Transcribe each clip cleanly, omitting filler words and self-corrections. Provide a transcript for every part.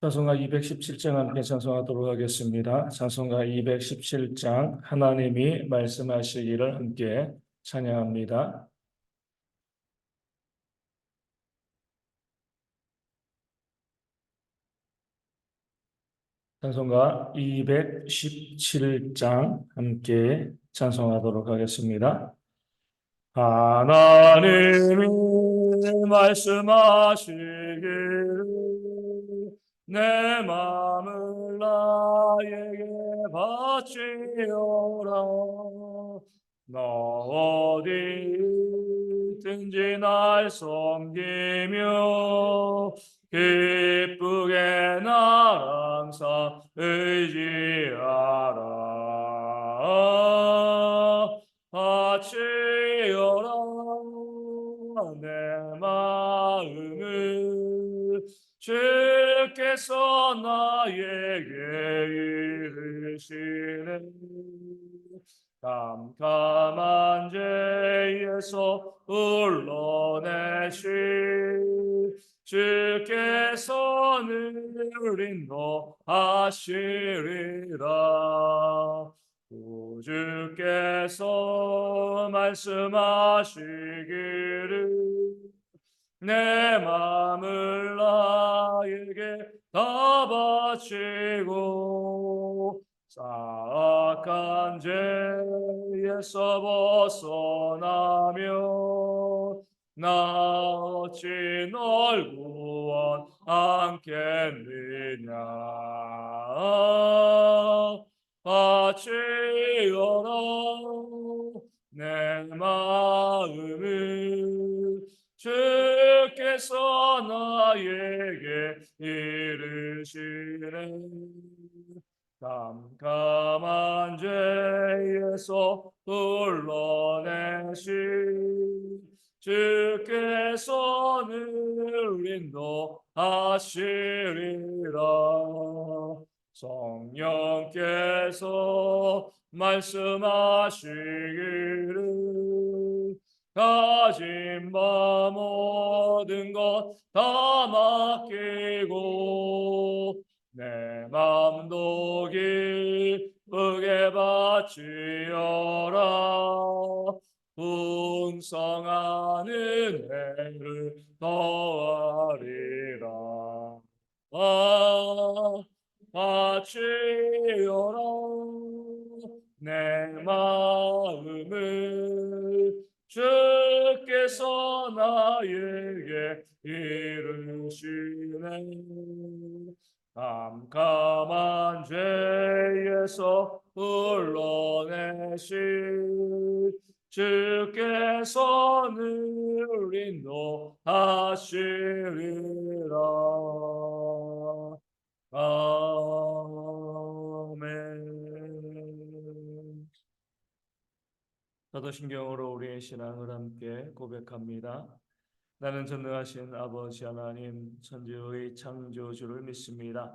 찬송가 217장 함께 찬송하도록 하겠습니다. 찬송가 217장 하나님이 말씀하시기를 함께 찬양합니다. 찬송가 217장 함께 찬송하도록 하겠습니다. 하나님이 말씀하시기를 내 마음을 나에게 바치오라. 나 어디 있든지 날 섬기며 기쁘게 날 항상 의지하라. 바치오라 내 마음을 주께서 나에게 이르시네. 깜깜한 죄에서 불러내시 주께서는 인도하시리라. 주께서 말씀하시기를 내 마음을 나에게 다 바치고 사악한 죄에서 벗어나며 나 어찌 널 구원하겠느냐. 바치어라 내 마음을 주께서 나에게 이르시네. 깜깜한 죄에서 불러내시 주께서는 인도하시리라. 성령께서 말씀하시기를 가진 바 모든 것 다 맡기고 내 맘도 기쁘게 바치어라. 풍성한 은혜를 더하리라. 바치어라 내 마음을 주께서 나에게 이르시네. 깜깜한 죄에서 불러내시 주께서는 인도하시리라. 아멘. 사도신경으로 우리의 신앙을 함께 고백합니다. 나는 전능하신 아버지 하나님 천지의 창조주를 믿습니다.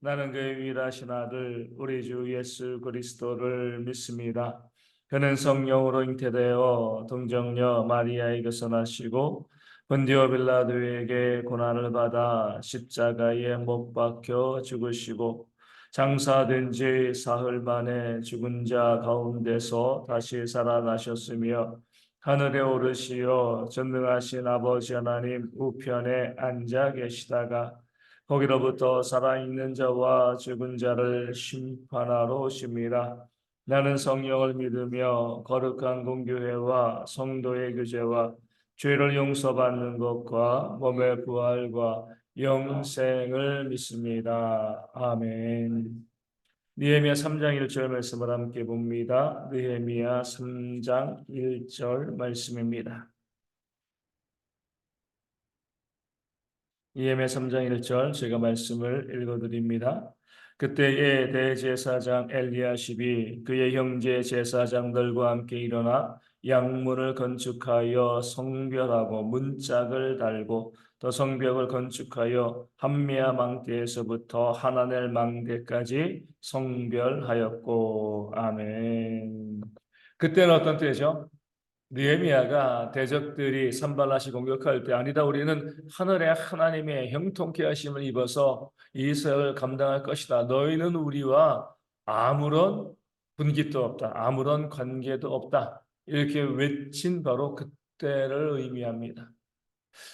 나는 그의 유일하신 아들 우리 주 예수 그리스도를 믿습니다. 그는 성령으로 잉태되어 동정녀 마리아에게서 나시고 본디오 빌라도에게 고난을 받아 십자가에 못 박혀 죽으시고 장사된 지 사흘 만에 죽은 자 가운데서 다시 살아나셨으며 하늘에 오르시어 전능하신 아버지 하나님 우편에 앉아 계시다가 거기로부터 살아있는 자와 죽은 자를 심판하러 오십니다. 나는 성령을 믿으며 거룩한 공교회와 성도의 교제와 죄를 용서받는 것과 몸의 부활과 영생을 믿습니다. 아멘. 느헤미야 3장 1절 말씀을 함께 봅니다. 느헤미야 3장 1절 말씀입니다. 느헤미야 3장 1절 제가 말씀을 읽어드립니다. 그때에 대제사장 엘리야십이 그의 형제 제사장들과 함께 일어나 양문을 건축하여 성별하고 문짝을 달고 또 성벽을 건축하여 함메아 망대에서부터 하나넬 망대까지 성별하였고. 아멘. 그때는 어떤 때죠? 느헤미야가 대적들이 산발라시 공격할 때 아니다 우리는 하늘의 하나님의 형통케 하심을 입어서 이스라엘을 감당할 것이다. 너희는 우리와 아무런 분깃도 없다. 아무런 관계도 없다. 이렇게 외친 바로 그때를 의미합니다.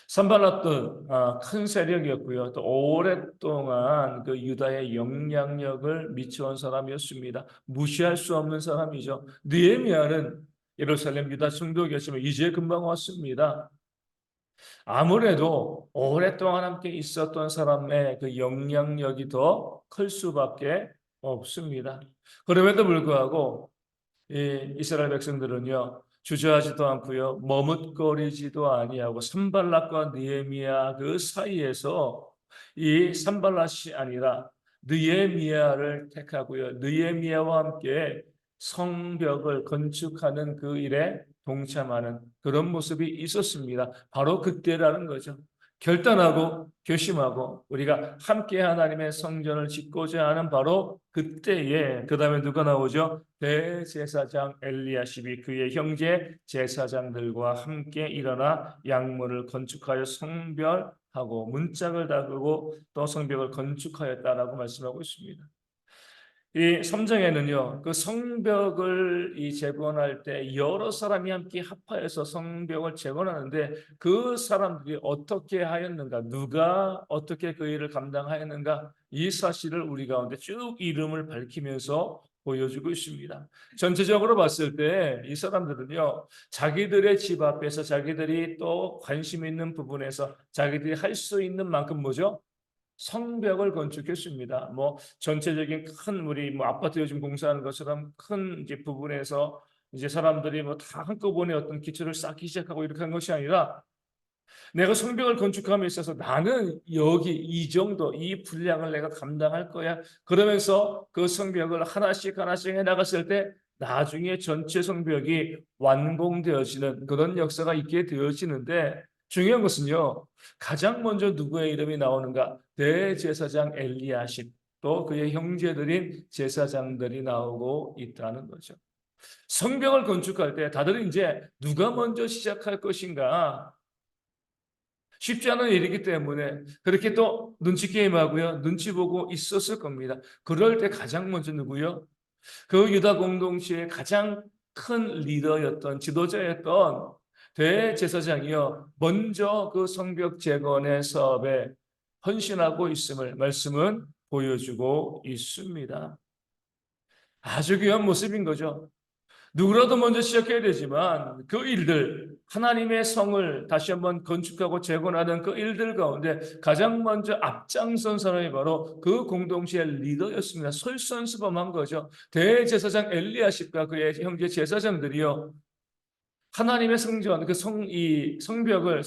산발랏도 큰 세력이었고요. 또 오랫동안 그 유다의 영향력을 미쳐온 사람이었습니다. 무시할 수 없는 사람이죠. 느헤미야는 예루살렘 유다 총독이었지만 이제 금방 왔습니다. 아무래도 오랫동안 함께 있었던 사람의 그 영향력이 더 클 수밖에 없습니다. 그럼에도 불구하고 이 이스라엘 백성들은요 주저하지도 않고요 머뭇거리지도 아니하고 산발락과 느헤미야 그 사이에서 이 산발락이 아니라 느헤미야를 택하고요 느헤미야와 함께 성벽을 건축하는 그 일에 동참하는 그런 모습이 있었습니다. 바로 그때라는 거죠. 결단하고 결심하고 우리가 함께 하나님의 성전을 짓고자 하는 바로 그때에 그 다음에 누가 나오죠? 대제사장 엘리야십이 그의 형제 제사장들과 함께 일어나 양문을 건축하여 성별하고 문짝을 닫고 또 성벽을 건축하였다라고 말씀하고 있습니다. 이 삼정에는요, 그 성벽을 재건할 때 여러 사람이 함께 합하여서 성벽을 재건하는데 그 사람들이 어떻게 하였는가, 누가 어떻게 그 일을 감당하였는가, 이 사실을 우리 가운데 쭉 이름을 밝히면서 보여주고 있습니다. 전체적으로 봤을 때 이 사람들은요, 자기들의 집 앞에서 자기들이 또 관심 있는 부분에서 자기들이 할 수 있는 만큼 뭐죠? 성벽을 건축했습니다. 뭐 전체적인 큰 우리 뭐 아파트 요즘 공사하는 것처럼 큰 이제 부분에서 이제 사람들이 뭐 다 한꺼번에 어떤 기초를 쌓기 시작하고 이렇게 한 것이 아니라 내가 성벽을 건축함에 있어서 나는 여기 이 정도 이 분량을 내가 감당할 거야. 그러면서 그 성벽을 하나씩 하나씩 해 나갔을 때 나중에 전체 성벽이 완공되어지는 그런 역사가 있게 되어지는데 중요한 것은요. 가장 먼저 누구의 이름이 나오는가? 대제사장 엘리야십 또 그의 형제들인 제사장들이 나오고 있다는 거죠. 성벽을 건축할 때 다들 이제 누가 먼저 시작할 것인가 쉽지 않은 일이기 때문에 그렇게 또 눈치 게임하고요. 눈치 보고 있었을 겁니다. 그럴 때 가장 먼저 누구요? 그 유다 공동체의 가장 큰 리더였던 지도자였던 대제사장이요. 먼저 그 성벽 재건의 사업에 헌신하고 있음을 말씀은 보여주고 있습니다. 아주 귀한 모습인 거죠. 누구라도 먼저 시작해야 되지만 그 일들 하나님의 성을 다시 한번 건축하고 재건하는 그 일들 가운데 가장 먼저 앞장선 사람이 바로 그 공동체의 리더였습니다. 솔선수범한 거죠. 대제사장 엘리야십과 그의 형제 제사장들이요 하나님의 성전 이 성벽을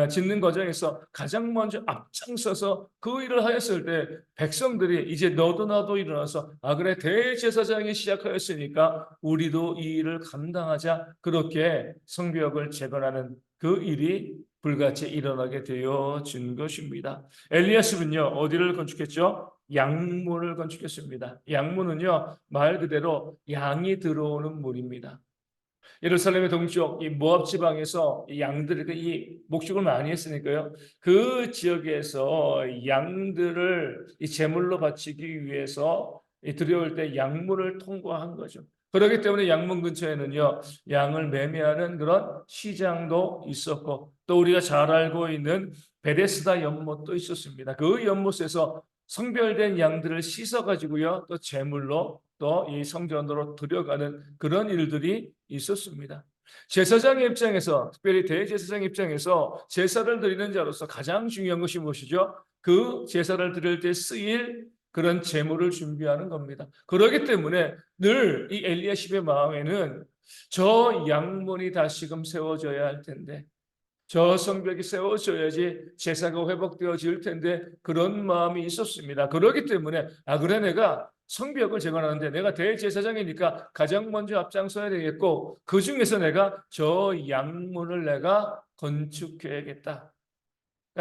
짓는 과정에서 가장 먼저 앞장서서 그 일을 하였을 때 백성들이 이제 너도 나도 일어나서 그래 대제사장이 시작하였으니까 우리도 이 일을 감당하자 그렇게 성벽을 재건하는 그 일이 불같이 일어나게 되어진 것입니다. 엘리야십은요 어디를 건축했죠? 양문을 건축했습니다. 양문은요 말 그대로 양이 들어오는 문입니다. 예루살렘의 동쪽 이 모압 지방에서 이 양들을 이 목축을 많이 했으니까요. 그 지역에서 양들을 이 제물로 바치기 위해서 들여올 때 양문을 통과한 거죠. 그렇기 때문에 양문 근처에는요 양을 매매하는 그런 시장도 있었고 또 우리가 잘 알고 있는 베데스다 연못도 있었습니다. 그 연못에서 성별된 양들을 씻어 가지고요 또 제물로 또 이 성전으로 들여가는 그런 일들이 있었습니다. 제사장의 입장에서 특별히 대제사장 입장에서 제사를 드리는 자로서 가장 중요한 것이 무엇이죠? 그 제사를 드릴 때 쓰일 그런 제물을 준비하는 겁니다. 그렇기 때문에 늘 이 엘리야십의 마음에는 저 양문이 다시금 세워져야 할 텐데 저 성벽이 세워져야지 제사가 회복되어질 텐데 그런 마음이 있었습니다. 그렇기 때문에 그래 내가 성벽을 재건하는데 내가 대제사장이니까 가장 먼저 앞장서야 되겠고 그 중에서 내가 저 양문을 내가 건축해야겠다.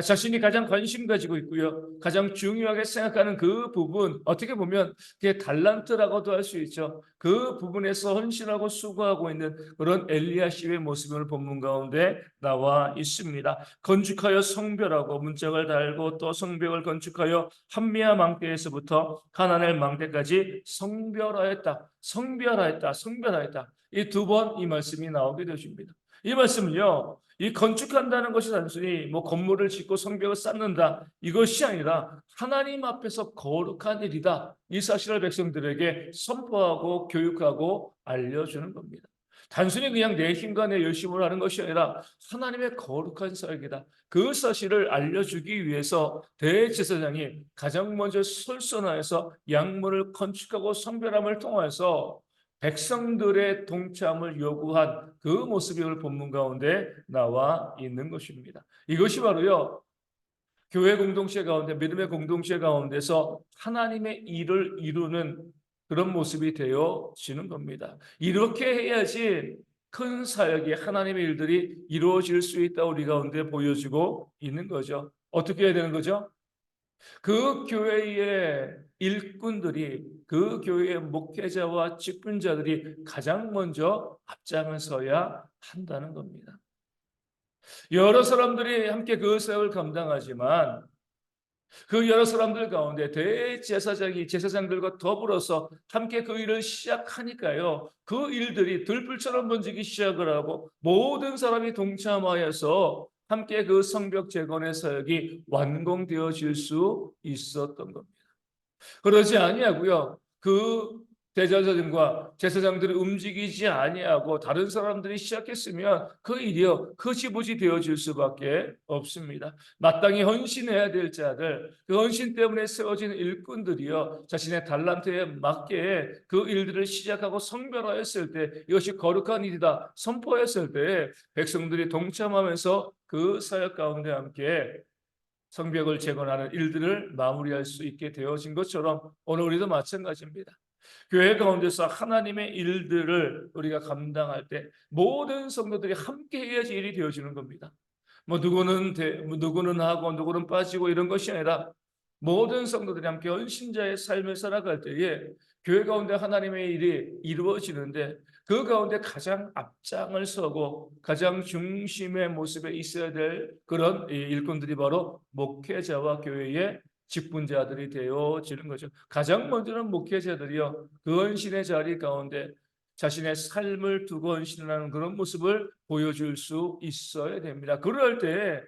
자신이 가장 관심 가지고 있고요. 가장 중요하게 생각하는 그 부분, 어떻게 보면 그게 달란트라고도 할 수 있죠. 그 부분에서 헌신하고 수고하고 있는 그런 엘리야십의 모습을 본문 가운데 나와 있습니다. 건축하여 성벽하고 문짝을 달고 또 성벽을 건축하여 한미야 망대에서부터 가나넬 망대까지 성별하였다. 성별하였다. 성별하였다. 이 두 번 이 말씀이 나오게 되십니다. 이 말씀은요, 이 건축한다는 것이 단순히 뭐 건물을 짓고 성벽을 쌓는다 이것이 아니라 하나님 앞에서 거룩한 일이다. 이 사실을 백성들에게 선포하고 교육하고 알려주는 겁니다. 단순히 그냥 내 힘과 내 열심으로 하는 것이 아니라 하나님의 거룩한 사역이다. 그 사실을 알려주기 위해서 대제사장이 가장 먼저 솔선하여서 양문을 건축하고 성별함을 통해서 백성들의 동참을 요구한 그 모습이 오늘 본문 가운데 나와 있는 것입니다. 이것이 바로요, 교회 공동체 가운데, 믿음의 공동체 가운데서 하나님의 일을 이루는 그런 모습이 되어지는 겁니다. 이렇게 해야지 큰 사역이, 하나님의 일들이 이루어질 수 있다 우리 가운데 보여지고 있는 거죠. 어떻게 해야 되는 거죠? 그 교회의 일꾼들이, 그 교회의 목회자와 직분자들이 가장 먼저 앞장을 서야 한다는 겁니다. 여러 사람들이 함께 그 사역을 감당하지만 그 여러 사람들 가운데 대제사장이 제사장들과 더불어서 함께 그 일을 시작하니까요, 그 일들이 들불처럼 번지기 시작을 하고 모든 사람이 동참하여서 함께 그 성벽 재건의 사역이 완공되어질 수 있었던 겁니다. 그러지 아니하고요, 그 대제사장과 제사장들이 움직이지 아니하고 다른 사람들이 시작했으면 그 일이요 흐지부지 되어질 수밖에 없습니다. 마땅히 헌신해야 될 자들, 그 헌신 때문에 세워진 일꾼들이요 자신의 달란트에 맞게 그 일들을 시작하고 성별화했을 때, 이것이 거룩한 일이다 선포했을 때 백성들이 동참하면서 그 사역 가운데 함께 성벽을 재건하는 일들을 마무리할 수 있게 되어진 것처럼 오늘 우리도 마찬가지입니다. 교회 가운데서 하나님의 일들을 우리가 감당할 때 모든 성도들이 함께 해야지 일이 되어지는 겁니다. 뭐 누구는 하고 누구는 빠지고 이런 것이 아니라 모든 성도들이 함께 헌신자의 삶을 살아갈 때에 교회 가운데 하나님의 일이 이루어지는데, 그 가운데 가장 앞장을 서고 가장 중심의 모습에 있어야 될 그런 일꾼들이 바로 목회자와 교회의 직분자들이 되어지는 거죠. 가장 먼저는 목회자들이요, 그 헌신의 자리 가운데 자신의 삶을 두고 헌신하는 그런 모습을 보여줄 수 있어야 됩니다. 그럴 때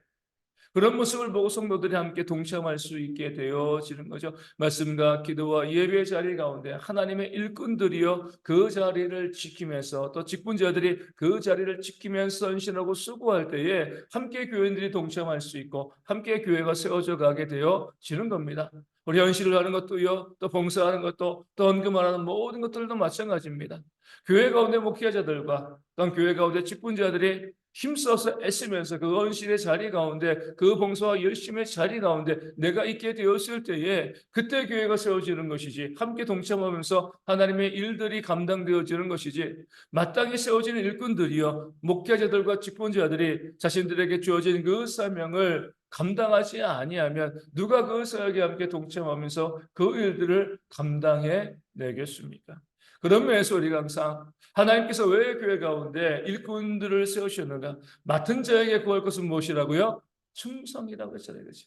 그런 모습을 보고 성도들이 함께 동참할 수 있게 되어지는 거죠. 말씀과 기도와 예배 자리 가운데 하나님의 일꾼들이요 그 자리를 지키면서, 또 직분자들이 그 자리를 지키면서 헌신하고 수고할 때에 함께 교인들이 동참할 수 있고 함께 교회가 세워져 가게 되어지는 겁니다. 우리 헌신을 하는 것도요, 또 봉사하는 것도, 또 헌금하는 모든 것들도 마찬가지입니다. 교회 가운데 목회자들과 또 교회 가운데 직분자들이 힘써서 애쓰면서 그 헌신의 자리 가운데, 그 봉사와 열심의 자리 가운데 내가 있게 되었을 때에 그때 교회가 세워지는 것이지, 함께 동참하면서 하나님의 일들이 감당되어지는 것이지, 마땅히 세워지는 일꾼들이요 목회자들과 직분자들이 자신들에게 주어진 그 사명을 감당하지 아니하면 누가 그 사역에 함께 동참하면서 그 일들을 감당해 내겠습니까? 그런 면에서 우리가 항상 하나님께서 왜 교회 가운데 일꾼들을 세우셨는가? 맡은 자에게 구할 것은 무엇이라고요? 충성이라고 했잖아요. 그렇죠?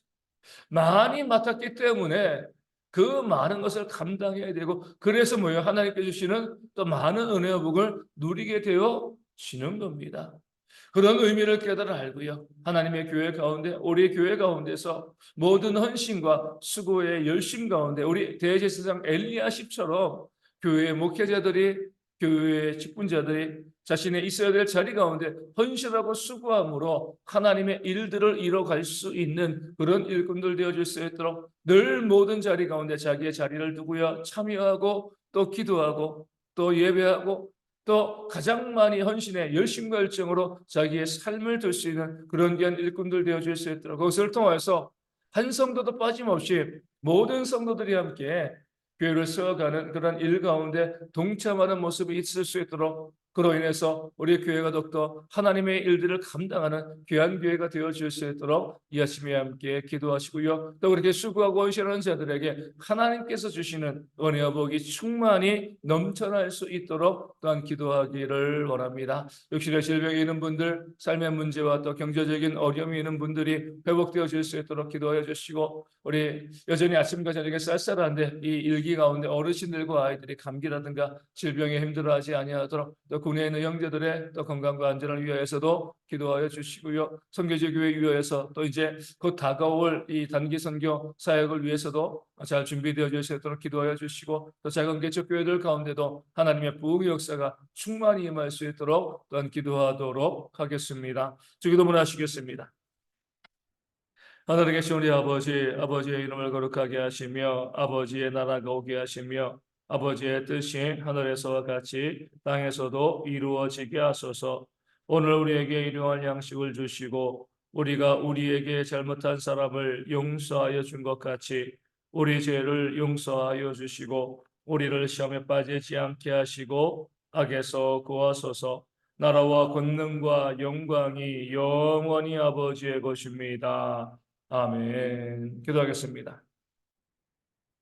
많이 맡았기 때문에 그 많은 것을 감당해야 되고, 그래서 뭐예요? 하나님께 주시는 또 많은 은혜와 복을 누리게 되어지는 겁니다. 그런 의미를 깨달아 알고요, 하나님의 교회 가운데, 우리 교회 가운데서 모든 헌신과 수고의 열심 가운데 우리 대제사장 엘리야십처럼 교회의 목회자들이, 교회의 직분자들이 자신의 있어야 될 자리 가운데 헌신하고 수고함으로 하나님의 일들을 이뤄갈 수 있는 그런 일꾼들 되어줄 수 있도록 늘 모든 자리 가운데 자기의 자리를 두고요 참여하고, 또 기도하고, 또 예배하고, 또 가장 많이 헌신의 열심과 열정으로 자기의 삶을 들 수 있는 그런 귀한 일꾼들 되어줄 수 있도록, 그것을 통해서 한 성도도 빠짐없이 모든 성도들이 함께 교회를 세워가는 그런 일 가운데 동참하는 모습이 있을 수 있도록 그로 인해서 우리 교회가 더욱더 하나님의 일들을 감당하는 귀한 교회가 되어 줄 수 있도록 이 아침에 함께 기도하시고요. 또 그렇게 수고하고 헌신하는 자들에게 하나님께서 주시는 은혜와 복이 충만히 넘쳐날 수 있도록 또한 기도하기를 원합니다. 육신의 질병이 있는 분들, 삶의 문제와 또 경제적인 어려움이 있는 분들이 회복되어 줄 수 있도록 기도하여 주시고, 우리 여전히 아침과 저녁에 쌀쌀한데 이 일기 가운데 어르신들과 아이들이 감기라든가 질병에 힘들어하지 아니하도록, 또 국내에 있는 형제들의 또 건강과 안전을 위하여서도 기도하여 주시고요. 선교지 교회 위하여서 또 이제 곧 다가올 이 단기 선교 사역을 위해서도 잘 준비되어 줄 수 있도록 기도하여 주시고, 또 작은 개척 교회들 가운데도 하나님의 부흥의 역사가 충만히 임할 수 있도록 또한 기도하도록 하겠습니다. 주기도문 하시겠습니다. 하늘에 계신 우리 아버지, 아버지의 이름을 거룩하게 하시며 아버지의 나라가 오게 하시며 아버지의 뜻이 하늘에서와 같이 땅에서도 이루어지게 하소서. 오늘 우리에게 일용할 양식을 주시고 우리가 우리에게 잘못한 사람을 용서하여 준 것 같이 우리 죄를 용서하여 주시고 우리를 시험에 빠지지 않게 하시고 악에서 구하소서. 나라와 권능과 영광이 영원히 아버지의 것입니다. 아멘. 기도하겠습니다.